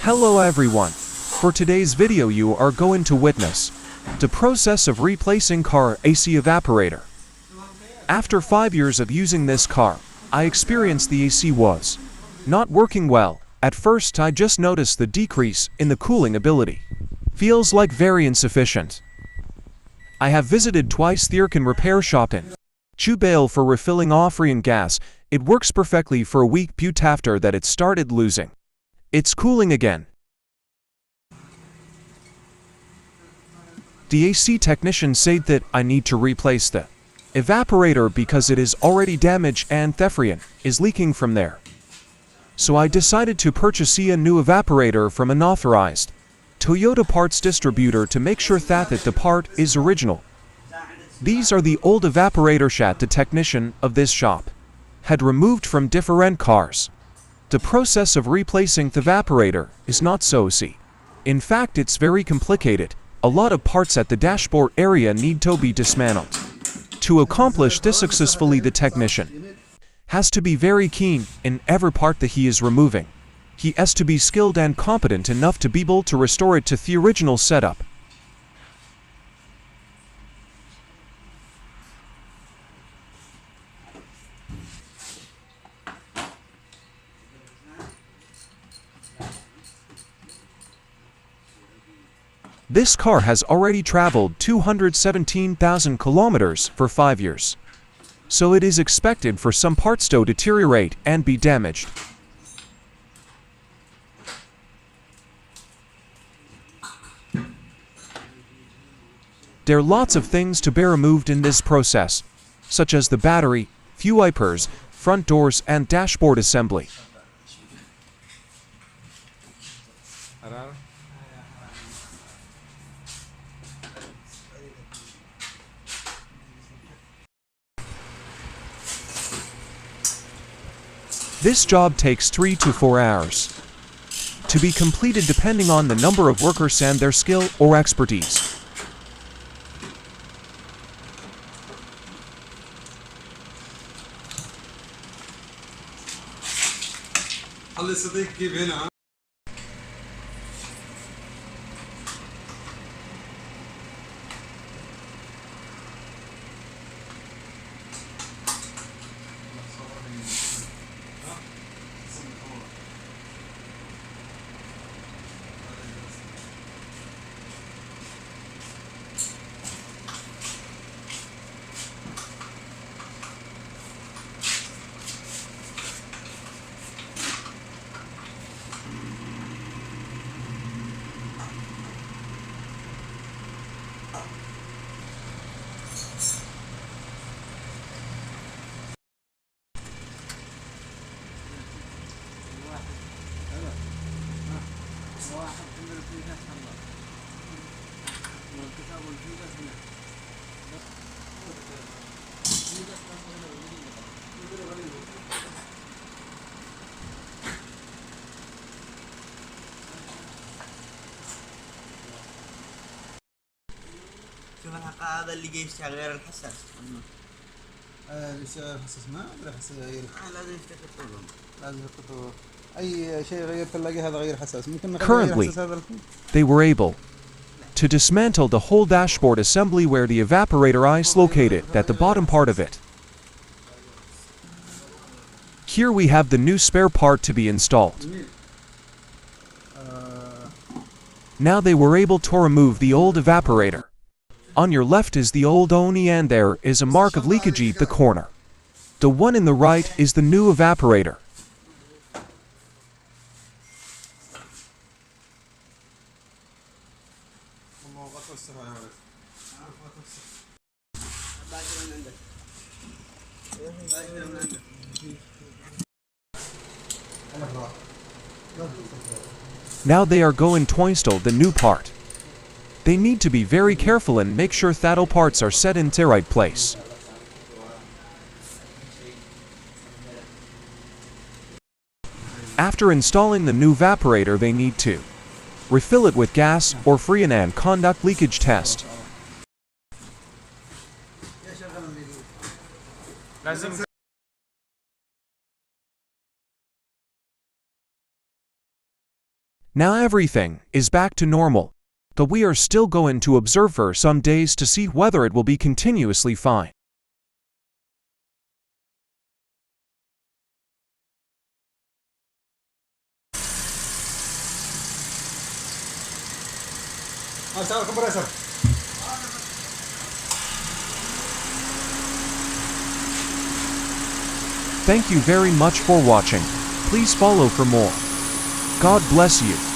Hello everyone. For today's video you are going to witness the process of replacing car AC evaporator. After 5 years of using this car, I experienced the AC was not working well. At first I just noticed the decrease in the cooling ability. Feels like very insufficient. I have visited twice the aircon repair shop in Chubail for refilling offering gas. It works perfectly for a week, but after that it started losing its cooling again. The AC technician said that I need to replace the evaporator because it is already damaged and Thefrian is leaking from there. So I decided to purchase a new evaporator from an authorized Toyota parts distributor to make sure that the part is original. These are the old evaporator that the technician of this shop had removed from different cars. The process of replacing the evaporator is not so easy. In fact, it's very complicated. A lot of parts at the dashboard area need to be dismantled. To accomplish this successfully, the technician has to be very keen in every part that he is removing. He has to be skilled and competent enough to be able to restore it to the original setup. This car has already traveled 217,000 kilometers for 5 years. So it is expected for some parts to deteriorate and be damaged. There are lots of things to be removed in this process, such as the battery, fuel wipers, front doors and dashboard assembly. This job takes 3 to 4 hours to be completed depending on the number of workers and their skill or expertise. شوف الحق هذا اللي جاي يشتغل غير الحساس. الحساس ما ولا حساس غير لازم يفتح الطرق. لازم يحطوا اي شيء غير ثلاجه هذا غير حساس ممكن نخلي Currently, حساس هذا they were able to dismantle the whole dashboard assembly where the evaporator is located at the bottom part of it. Here we have the new spare part to be installed. Now they were able to remove the old evaporator. On your left is the old Oni and there is a mark of leakage at the corner. The one in the right is the new evaporator. Now they are going to install the new part. They need to be very careful and make sure that all parts are set in the right place. After installing the new evaporator, they need to refill it with gas or freon and conduct leakage test. Now everything is back to normal, but we are still going to observe for some days to see whether it will be continuously fine. اشتغل كمبريسر. Thank you very much for watching. Please follow for more. God bless you.